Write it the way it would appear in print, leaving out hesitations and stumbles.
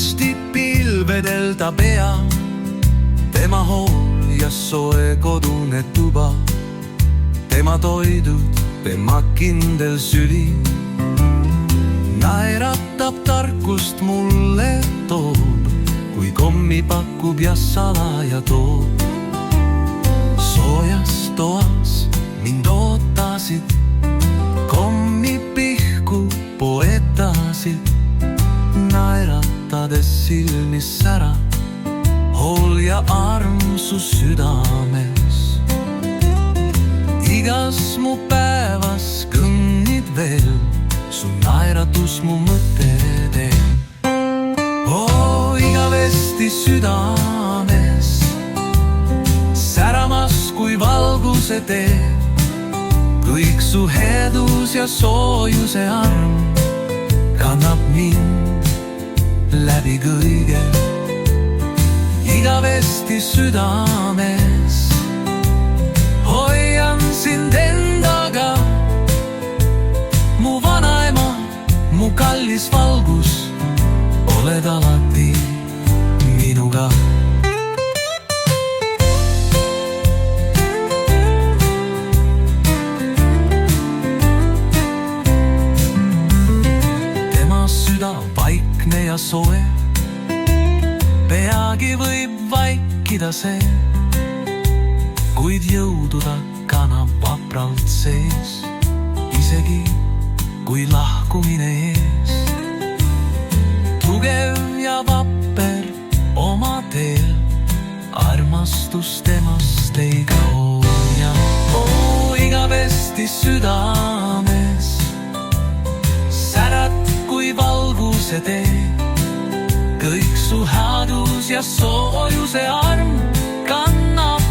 igavesti pilvedel ta pea, tema hool ja soe kodune tuba, tema toidud, tema kindel süli. Naeratab tarkust mulle toob, kui kommi pakub ja salaja toob. Soojas toas mind ootasid, kommi pihku poetasid. Naeratades silmis sära, hool ja armsus südames. Igas mu päevas kõnnid veel, su naeratus mu mõte teeb. Igavesti südames, säramas kui valguse teeb. Kõik su headus ja soojuse arm kannab mind läbi kõige. Igavesti südames hoian sind endaga, mu vanaema, mu kallis valgus, oled alati minuga. Tema süda vaikne ja soe, peagi võib vaikida see, kuid jõudu ta kannab vapralt sees, isegi kui lahkumine ees. Tugev ja vapper oma teel, armastus temast ei kao ja igavesti südames särad kui valguse tee. Kõik su headus ja soojuse arm kannab